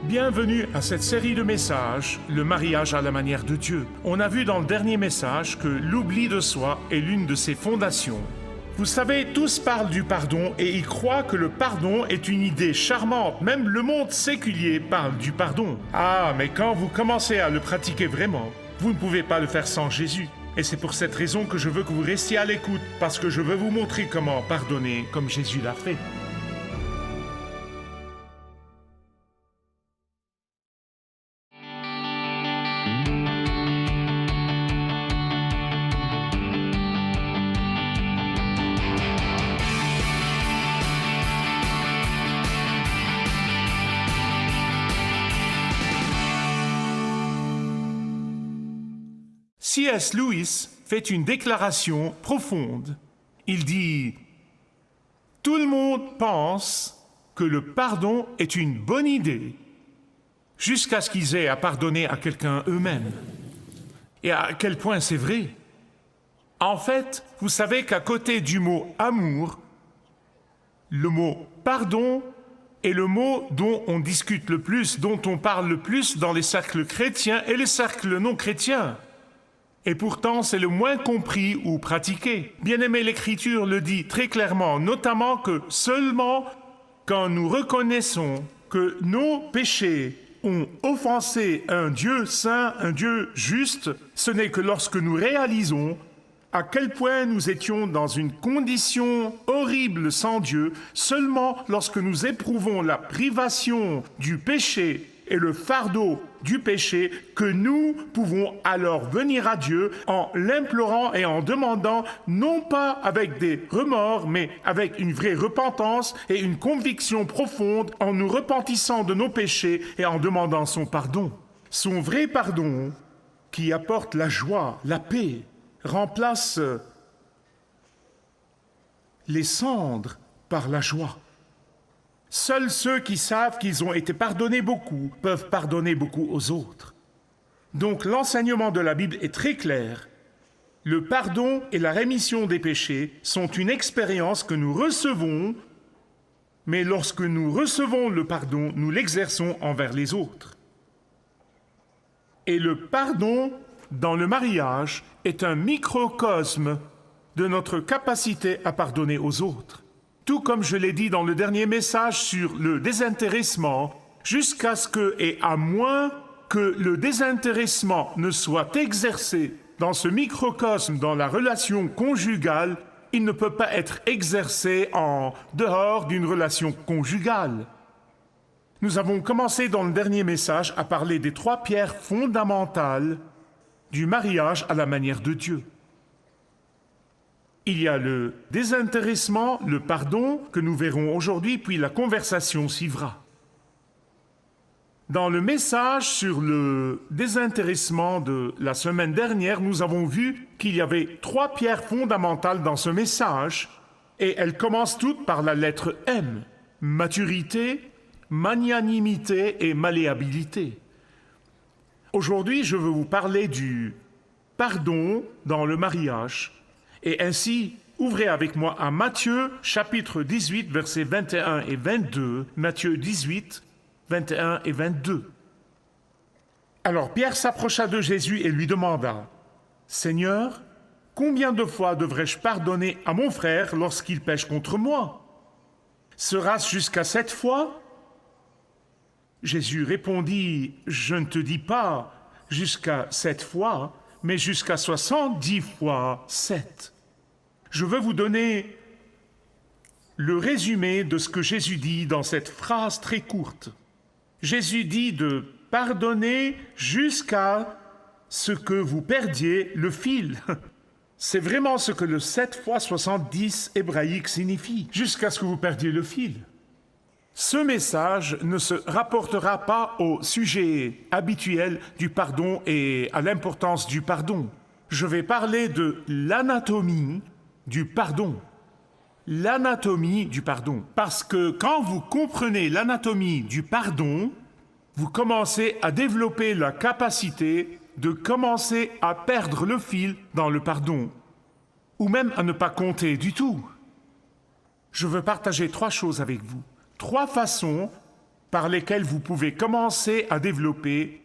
Bienvenue à cette série de messages, le mariage à la manière de Dieu. On a vu dans le dernier message que l'oubli de soi est l'une de ses fondations. Vous savez, tous parlent du pardon et ils croient que le pardon est une idée charmante. Même le monde séculier parle du pardon. Ah, mais quand vous commencez à le pratiquer vraiment, vous ne pouvez pas le faire sans Jésus. Et c'est pour cette raison que je veux que vous restiez à l'écoute, parce que je veux vous montrer comment pardonner comme Jésus l'a fait. C.S. Lewis fait une déclaration profonde. Il dit « Tout le monde pense que le pardon est une bonne idée jusqu'à ce qu'ils aient à pardonner à quelqu'un eux-mêmes. » Et à quel point c'est vrai. En fait, vous savez qu'à côté du mot « amour », le mot « pardon » est le mot dont on discute le plus, dont on parle le plus dans les cercles chrétiens et les cercles non chrétiens. Et pourtant, c'est le moins compris ou pratiqué. Bien-aimé, l'Écriture le dit très clairement, notamment que seulement quand nous reconnaissons que nos péchés ont offensé un Dieu saint, un Dieu juste, ce n'est que lorsque nous réalisons à quel point nous étions dans une condition horrible sans Dieu, seulement lorsque nous éprouvons la privation du péché et le fardeau du péché, que nous pouvons alors venir à Dieu en l'implorant et en demandant, non pas avec des remords, mais avec une vraie repentance et une conviction profonde, en nous repentissant de nos péchés et en demandant son pardon. Son vrai pardon, qui apporte la joie, la paix, remplace les cendres par la joie. Seuls ceux qui savent qu'ils ont été pardonnés beaucoup peuvent pardonner beaucoup aux autres. Donc l'enseignement de la Bible est très clair. Le pardon et la rémission des péchés sont une expérience que nous recevons, mais lorsque nous recevons le pardon, nous l'exerçons envers les autres. Et le pardon dans le mariage est un microcosme de notre capacité à pardonner aux autres. Tout comme je l'ai dit dans le dernier message sur le désintéressement, jusqu'à ce que, et à moins que le désintéressement ne soit exercé dans ce microcosme, dans la relation conjugale, il ne peut pas être exercé en dehors d'une relation conjugale. Nous avons commencé dans le dernier message à parler des 3 pierres fondamentales du mariage à la manière de Dieu. Il y a le désintéressement, le pardon, que nous verrons aujourd'hui, puis la conversation suivra. Dans le message sur le désintéressement de la semaine dernière, nous avons vu qu'il y avait 3 pierres fondamentales dans ce message, et elles commencent toutes par la lettre M, maturité, magnanimité et malléabilité. Aujourd'hui, je veux vous parler du pardon dans le mariage. Et ainsi, ouvrez avec moi à Matthieu, chapitre 18, versets 21 et 22. Matthieu 18, 21 et 22. Alors Pierre s'approcha de Jésus et lui demanda, « Seigneur, combien de fois devrais-je pardonner à mon frère lorsqu'il pêche contre moi? Sera-ce jusqu'à 7 fois ?» Jésus répondit, « Je ne te dis pas jusqu'à 7 fois, mais jusqu'à 70 fois 7. » Je veux vous donner le résumé de ce que Jésus dit dans cette phrase très courte. Jésus dit de pardonner jusqu'à ce que vous perdiez le fil. C'est vraiment ce que le 7 fois 70 hébraïque signifie, jusqu'à ce que vous perdiez le fil. Ce message ne se rapportera pas au sujet habituel du pardon et à l'importance du pardon. Je vais parler de l'anatomie du pardon. L'anatomie du pardon. Parce que quand vous comprenez l'anatomie du pardon, vous commencez à développer la capacité de commencer à perdre le fil dans le pardon, ou même à ne pas compter du tout. Je veux partager 3 choses avec vous. 3 façons par lesquels vous pouvez commencer à développer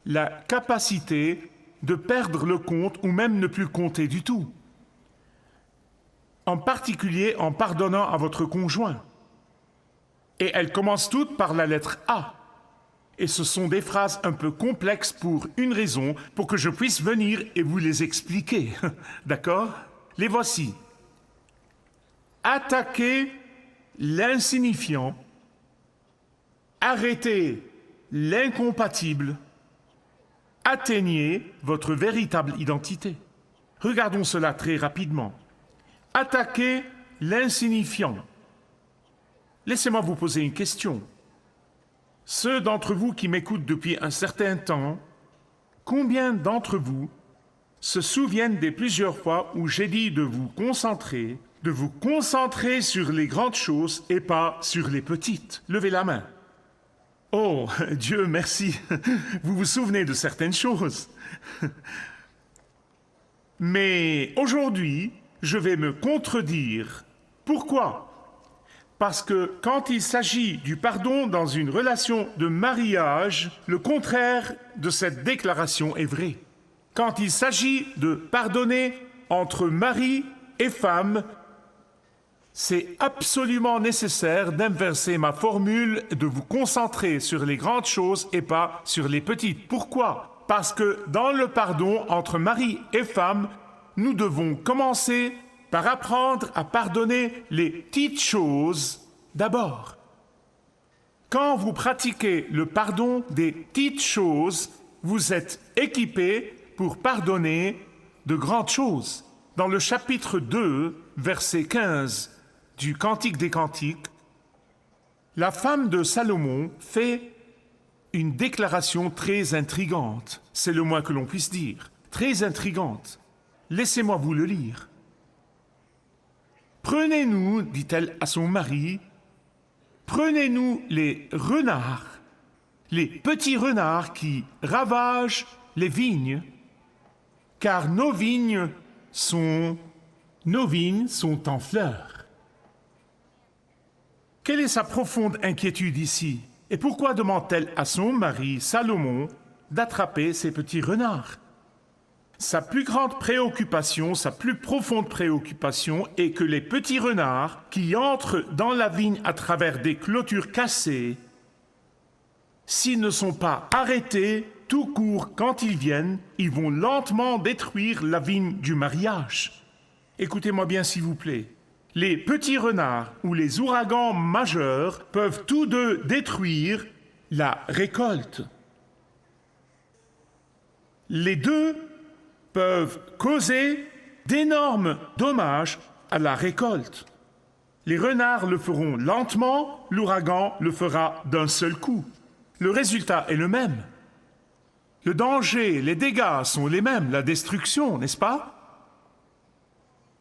la capacité de perdre le compte ou même ne plus compter du tout. En particulier en pardonnant à votre conjoint. Et elles commencent toutes par la lettre A. Et ce sont des phrases un peu complexes pour une raison, pour que je puisse venir et vous les expliquer. D'accord? Les voici. Attaquez l'insignifiant, arrêtez l'incompatible, atteignez votre véritable identité. Regardons cela très rapidement. Attaquez l'insignifiant. Laissez-moi vous poser une question. Ceux d'entre vous qui m'écoutent depuis un certain temps, combien d'entre vous se souviennent des plusieurs fois où j'ai dit de vous concentrer sur les grandes choses et pas sur les petites? Levez la main. Oh, Dieu merci, vous vous souvenez de certaines choses. Mais aujourd'hui, je vais me contredire. Pourquoi? Parce que quand il s'agit du pardon dans une relation de mariage, le contraire de cette déclaration est vrai. Quand il s'agit de pardonner entre mari et femme, c'est absolument nécessaire d'inverser ma formule, de vous concentrer sur les grandes choses et pas sur les petites. Pourquoi? Parce que dans le pardon entre mari et femme, nous devons commencer par apprendre à pardonner les petites choses d'abord. Quand vous pratiquez le pardon des petites choses, vous êtes équipé pour pardonner de grandes choses. Dans le chapitre 2, verset 15 du Cantique des Cantiques, la femme de Salomon fait une déclaration très intrigante. C'est le moins que l'on puisse dire. Très intrigante. Laissez-moi vous le lire. Prenez-nous, dit-elle à son mari, prenez-nous les renards, les petits renards qui ravagent les vignes, car nos vignes sont en fleurs. Quelle est sa profonde inquiétude ici? Et pourquoi demande-t-elle à son mari, Salomon, d'attraper ces petits renards? Sa plus grande préoccupation, sa plus profonde préoccupation est que les petits renards qui entrent dans la vigne à travers des clôtures cassées, s'ils ne sont pas arrêtés tout court quand ils viennent, ils vont lentement détruire la vigne du mariage. Écoutez-moi bien s'il vous plaît. Les petits renards ou les ouragans majeurs peuvent tous deux détruire la récolte. Les deux peuvent causer d'énormes dommages à la récolte. Les renards le feront lentement, l'ouragan le fera d'un seul coup. Le résultat est le même. Le danger, les dégâts sont les mêmes, la destruction, n'est-ce pas?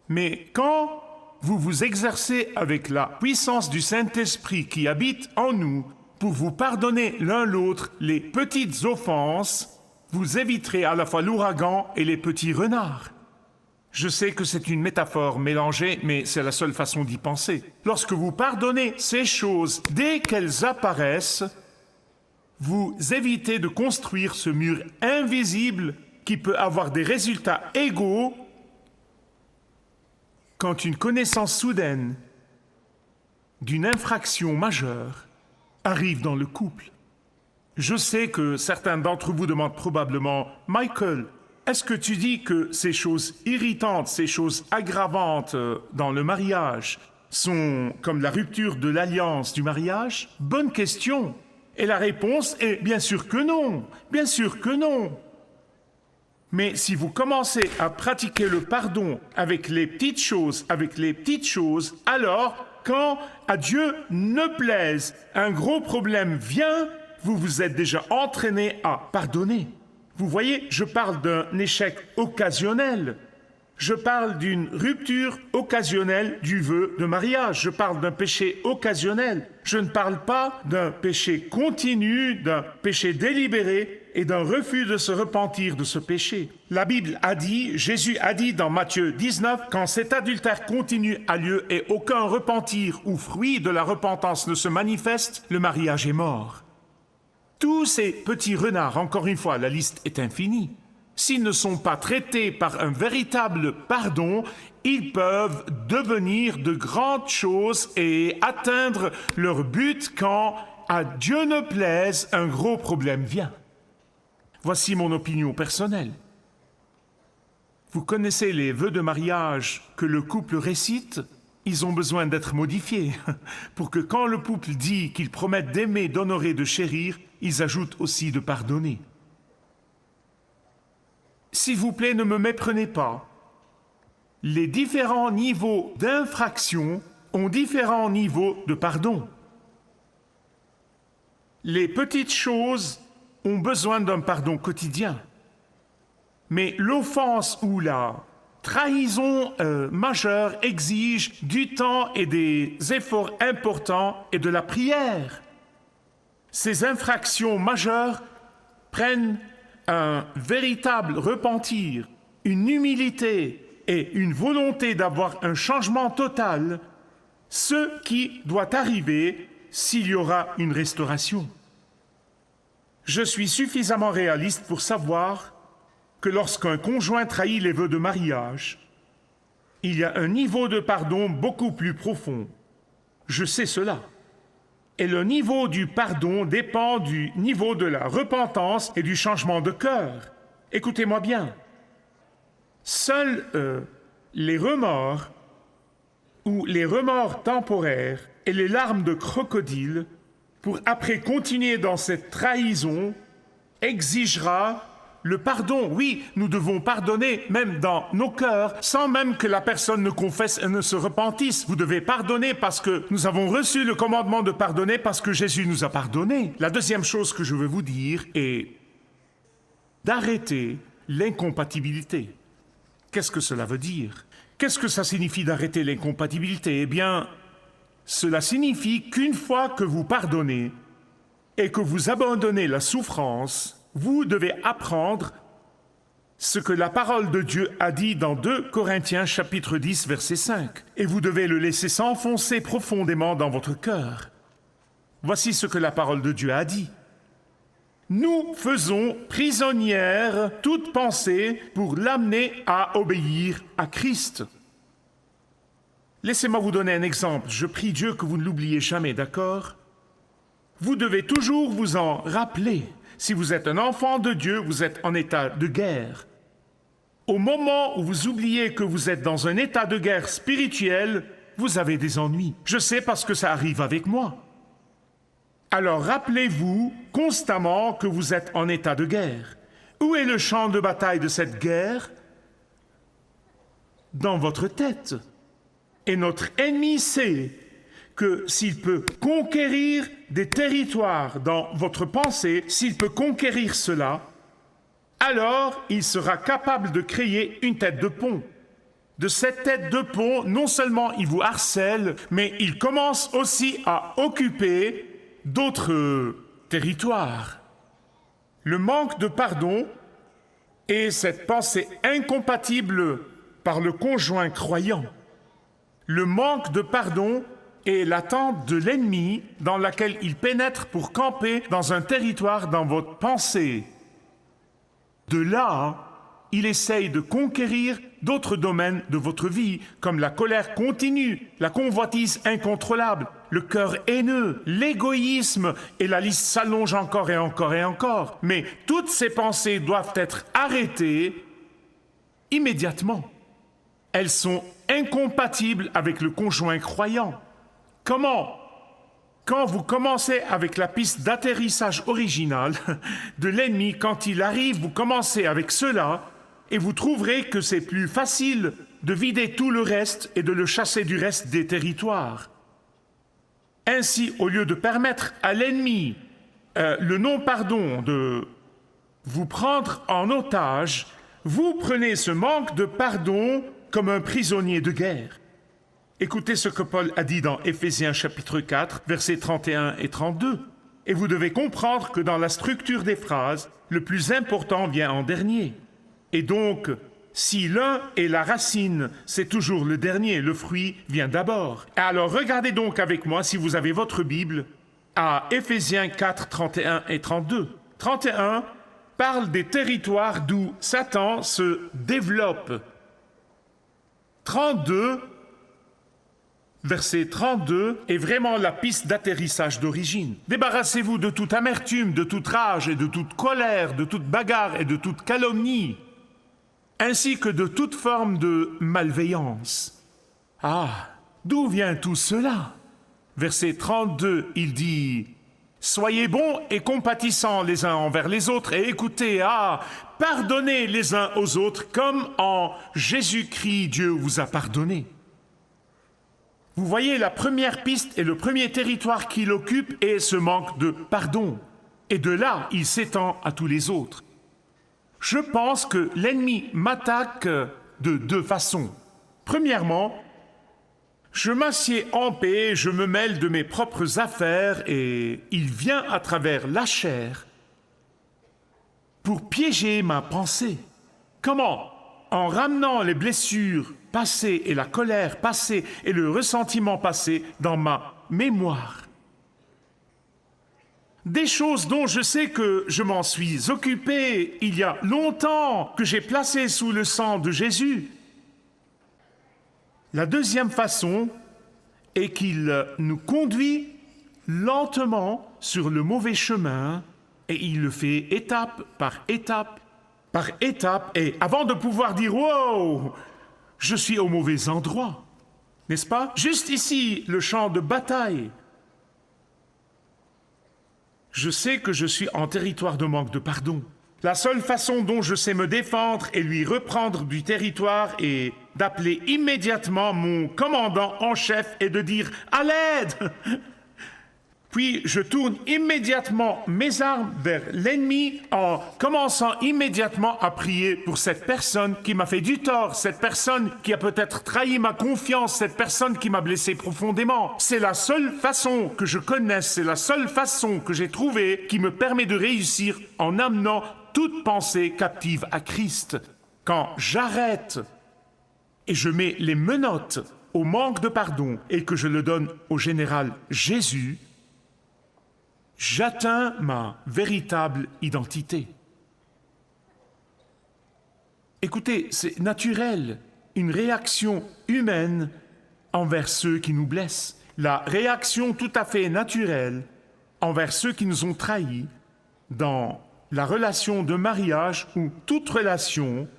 Mais quand vous vous exercez avec la puissance du Saint-Esprit qui habite en nous pour vous pardonner l'un l'autre les petites offenses, vous éviterez à la fois l'ouragan et les petits renards. Je sais que c'est une métaphore mélangée, mais c'est la seule façon d'y penser. Lorsque vous pardonnez ces choses dès qu'elles apparaissent, vous évitez de construire ce mur invisible qui peut avoir des résultats égaux quand une connaissance soudaine d'une infraction majeure arrive dans le couple. Je sais que certains d'entre vous demandent probablement « Michael, est-ce que tu dis que ces choses irritantes, ces choses aggravantes dans le mariage sont comme la rupture de l'alliance du mariage ?» Bonne question. Et la réponse est bien sûr que non, bien sûr que non. Mais si vous commencez à pratiquer le pardon avec les petites choses, alors, quand à Dieu ne plaise, un gros problème vient, vous vous êtes déjà entraîné à pardonner. Vous voyez, je parle d'un échec occasionnel. Je parle d'une rupture occasionnelle du vœu de mariage. Je parle d'un péché occasionnel. Je ne parle pas d'un péché continu, d'un péché délibéré et d'un refus de se repentir de ce péché. La Bible a dit, Jésus a dit dans Matthieu 19, quand cet adultère continu a lieu et aucun repentir ou fruit de la repentance ne se manifeste, le mariage est mort. Tous ces petits renards, encore une fois, la liste est infinie. S'ils ne sont pas traités par un véritable pardon, ils peuvent devenir de grandes choses et atteindre leur but quand, à Dieu ne plaise, un gros problème vient. Voici mon opinion personnelle. Vous connaissez les vœux de mariage que le couple récite? Ils ont besoin d'être modifiés pour que quand le couple dit qu'ils promettent d'aimer, d'honorer, de chérir, ils ajoutent aussi de pardonner. S'il vous plaît, ne me méprenez pas. Les différents niveaux d'infraction ont différents niveaux de pardon. Les petites choses ont besoin d'un pardon quotidien. Mais l'offense ou la trahison majeure exige du temps et des efforts importants et de la prière. Ces infractions majeures prennent un véritable repentir, une humilité et une volonté d'avoir un changement total, ce qui doit arriver s'il y aura une restauration. Je suis suffisamment réaliste pour savoir que lorsqu'un conjoint trahit les vœux de mariage, il y a un niveau de pardon beaucoup plus profond. Je sais cela. Et le niveau du pardon dépend du niveau de la repentance et du changement de cœur. Écoutez-moi bien. Seuls les remords ou les remords temporaires et les larmes de crocodile, pour après continuer dans cette trahison, exigera le pardon. Oui, nous devons pardonner même dans nos cœurs, sans même que la personne ne confesse et ne se repentisse. Vous devez pardonner parce que nous avons reçu le commandement de pardonner parce que Jésus nous a pardonné. La deuxième chose que je veux vous dire est d'arrêter l'incompatibilité. Qu'est-ce que cela veut dire? Qu'est-ce que ça signifie d'arrêter l'incompatibilité? Eh bien, cela signifie qu'une fois que vous pardonnez et que vous abandonnez la souffrance, vous devez apprendre ce que la parole de Dieu a dit dans 2 Corinthiens chapitre 10, verset 5. Et vous devez le laisser s'enfoncer profondément dans votre cœur. Voici ce que la parole de Dieu a dit. Nous faisons prisonnière toute pensée pour l'amener à obéir à Christ. Laissez-moi vous donner un exemple. Je prie Dieu que vous ne l'oubliez jamais, d'accord? Vous devez toujours vous en rappeler. Si vous êtes un enfant de Dieu, vous êtes en état de guerre. Au moment où vous oubliez que vous êtes dans un état de guerre spirituelle, vous avez des ennuis. Je sais parce que ça arrive avec moi. Alors rappelez-vous constamment que vous êtes en état de guerre. Où est le champ de bataille de cette guerre? Dans votre tête. Et notre ennemi sait que s'il peut conquérir des territoires dans votre pensée, s'il peut conquérir cela, alors il sera capable de créer une tête de pont. De cette tête de pont, non seulement il vous harcèle, mais il commence aussi à occuper d'autres territoires. Le manque de pardon est cette pensée incompatible par le conjoint croyant. Le manque de pardon est l'attente de l'ennemi dans laquelle il pénètre pour camper dans un territoire dans votre pensée. De là, il essaye de conquérir d'autres domaines de votre vie, comme la colère continue, la convoitise incontrôlable, le cœur haineux, l'égoïsme, et la liste s'allonge encore et encore et encore. Mais toutes ces pensées doivent être arrêtées immédiatement. Elles sont incompatibles avec le conjoint croyant. Comment? Quand vous commencez avec la piste d'atterrissage originale de l'ennemi, quand il arrive, vous commencez avec cela et vous trouverez que c'est plus facile de vider tout le reste et de le chasser du reste des territoires. Ainsi, au lieu de permettre à l'ennemi le non-pardon de vous prendre en otage, Vous prenez ce manque de pardon comme un prisonnier de guerre. Écoutez ce que Paul a dit dans Éphésiens chapitre 4, versets 31 et 32. Et vous devez comprendre que dans la structure des phrases, le plus important vient en dernier. Et donc, si l'un est la racine, c'est toujours le dernier, le fruit vient d'abord. Alors regardez donc avec moi, si vous avez votre Bible, à Éphésiens 4, 31 et 32. 31 parle des territoires d'où Satan se développe. 32, verset 32, est vraiment la piste d'atterrissage d'origine. Débarrassez-vous de toute amertume, de toute rage et de toute colère, de toute bagarre et de toute calomnie, ainsi que de toute forme de malveillance. Ah, d'où vient tout cela? Verset 32, il dit « Soyez bons et compatissants les uns envers les autres et écoutez, pardonnez les uns aux autres comme en Jésus-Christ Dieu vous a pardonné. » Vous voyez, la première piste et le premier territoire qu'il occupe est ce manque de pardon. Et de là, il s'étend à tous les autres. Je pense que l'ennemi m'attaque de deux façons. Premièrement, je m'assieds en paix, je me mêle de mes propres affaires et il vient à travers la chair pour piéger ma pensée. Comment? En ramenant les blessures passées et la colère passée et le ressentiment passé dans ma mémoire. Des choses dont je sais que je m'en suis occupé il y a longtemps, que j'ai placées sous le sang de Jésus. La deuxième façon est qu'il nous conduit lentement sur le mauvais chemin et il le fait étape par étape, et avant de pouvoir dire « Wow, je suis au mauvais endroit », n'est-ce pas? Juste ici, le champ de bataille. Je sais que je suis en territoire de manque de pardon. La seule façon dont je sais me défendre et lui reprendre du territoire est d'appeler immédiatement mon commandant en chef et de dire « À l'aide !» Puis je tourne immédiatement mes armes vers l'ennemi en commençant immédiatement à prier pour cette personne qui m'a fait du tort, cette personne qui a peut-être trahi ma confiance, cette personne qui m'a blessé profondément. C'est la seule façon que je connaisse, c'est la seule façon que j'ai trouvée qui me permet de réussir en amenant toute pensée captive à Christ. Quand j'arrête et je mets les menottes au manque de pardon et que je le donne au général Jésus, j'atteins ma véritable identité. Écoutez, c'est naturel, une réaction humaine envers ceux qui nous blessent. La réaction tout à fait naturelle envers ceux qui nous ont trahis dans la relation de mariage ou toute relation,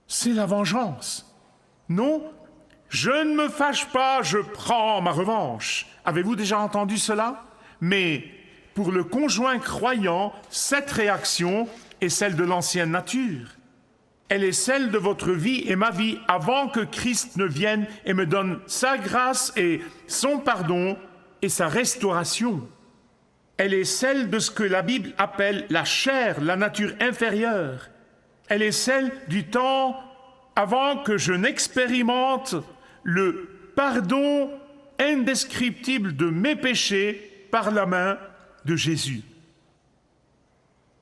c'est la vengeance. Non, je ne me fâche pas, je prends ma revanche. Avez-vous déjà entendu cela? Mais pour le conjoint croyant, cette réaction est celle de l'ancienne nature. Elle est celle de votre vie et ma vie avant que Christ ne vienne et me donne sa grâce et son pardon et sa restauration. Elle est celle de ce que la Bible appelle la chair, la nature inférieure. Elle est celle du temps avant que je n'expérimente le pardon indescriptible de mes péchés par la main de Jésus.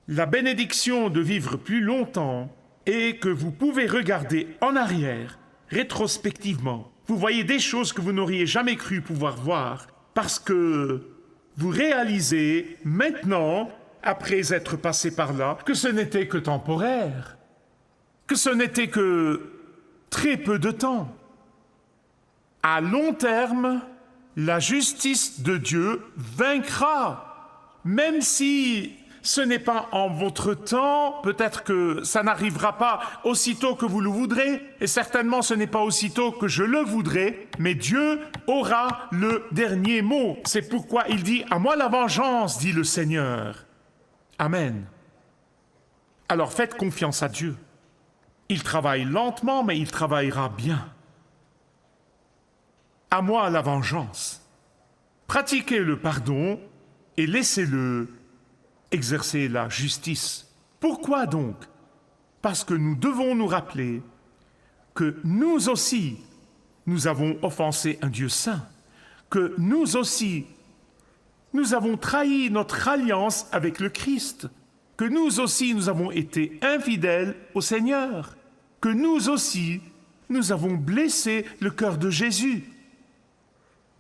La bénédiction de vivre plus longtemps est que vous pouvez regarder en arrière, rétrospectivement. Vous voyez des choses que vous n'auriez jamais cru pouvoir voir parce que vous réalisez maintenant, après être passé par là, que ce n'était que temporaire, que ce n'était que très peu de temps. À long terme, la justice de Dieu vaincra, même si ce n'est pas en votre temps, peut-être que ça n'arrivera pas aussitôt que vous le voudrez, et certainement ce n'est pas aussitôt que je le voudrais, mais Dieu aura le dernier mot. C'est pourquoi il dit « À moi la vengeance, dit le Seigneur. » Amen. Alors faites confiance à Dieu. Il travaille lentement, mais il travaillera bien. À moi la vengeance. Pratiquez le pardon et laissez-le exercer la justice. Pourquoi donc? parce que nous devons nous rappeler que nous aussi, nous avons offensé un Dieu saint, que nous aussi, nous avons trahi notre alliance avec le Christ, que nous aussi, nous avons été infidèles au Seigneur, que nous aussi, nous avons blessé le cœur de Jésus.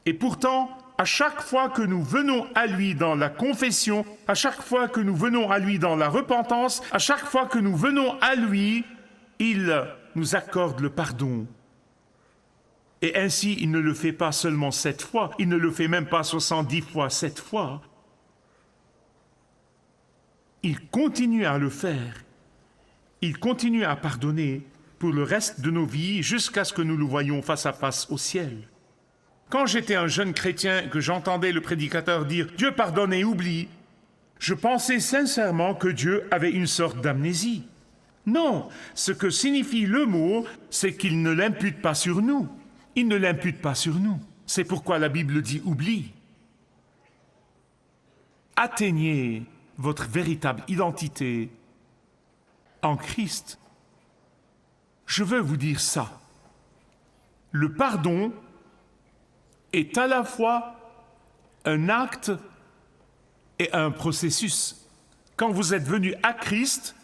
Et pourtant, à chaque fois que nous venons à lui dans la confession, à chaque fois que nous venons à lui dans la repentance, à chaque fois que nous venons à lui, il nous accorde le pardon. Et ainsi, il ne le fait pas seulement 7 fois, il ne le fait même pas 70 fois 7 fois. Il continue à le faire. Il continue à pardonner pour le reste de nos vies jusqu'à ce que nous le voyions face à face au ciel. Quand j'étais un jeune chrétien, que j'entendais le prédicateur dire « Dieu pardonne et oublie », je pensais sincèrement que Dieu avait une sorte d'amnésie. Non, ce que signifie le mot, c'est qu'il ne l'impute pas sur nous. Il ne l'impute pas sur nous. C'est pourquoi la Bible dit « oublie ». Atteignez votre véritable identité en Christ. Je veux vous dire ça. Le pardon est à la fois un acte et un processus. Quand vous êtes venu à Christ,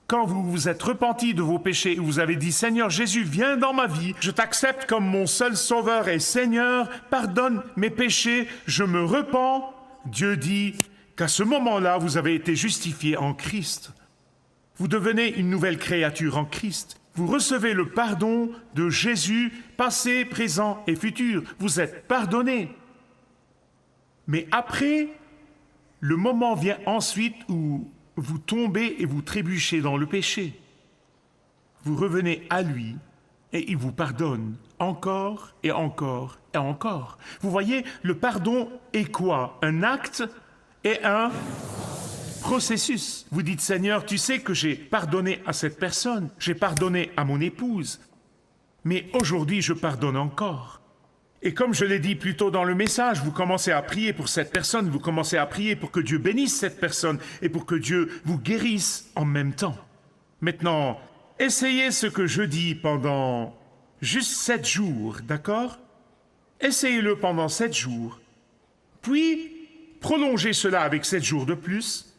quand vous vous êtes repenti de vos péchés et vous avez dit « Seigneur Jésus, viens dans ma vie, je t'accepte comme mon seul sauveur et Seigneur, pardonne mes péchés, je me repens », Dieu dit qu'à ce moment-là, vous avez été justifié en Christ. Vous devenez une nouvelle créature en Christ. Vous recevez le pardon de Jésus, passé, présent et futur. Vous êtes pardonné. Mais après, le moment vient ensuite où vous tombez et vous trébuchez dans le péché. Vous revenez à lui et il vous pardonne encore et encore et encore. Vous voyez, le pardon est quoi? Un acte et un processus. Vous dites, Seigneur, tu sais que j'ai pardonné à cette personne, j'ai pardonné à mon épouse, mais aujourd'hui je pardonne encore. Et comme je l'ai dit plus tôt dans le message, vous commencez à prier pour cette personne, vous commencez à prier pour que Dieu bénisse cette personne et pour que Dieu vous guérisse en même temps. Maintenant, essayez ce que je dis pendant juste 7 jours, d'accord? Essayez-le pendant 7 jours, puis prolongez cela avec 7 jours de plus.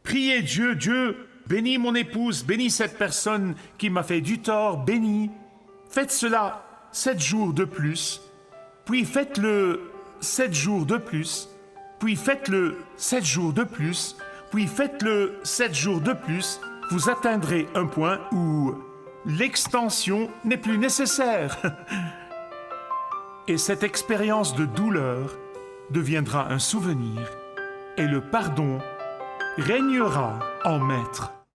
Priez Dieu, Dieu, bénis mon épouse, bénis cette personne qui m'a fait du tort, bénis. Faites cela 7 jours de plus, puis faites-le 7 jours de plus, puis faites-le 7 jours de plus, puis faites-le 7 jours de plus. Vous atteindrez un point où l'extension n'est plus nécessaire. Et cette expérience de douleur deviendra un souvenir et le pardon régnera en maître.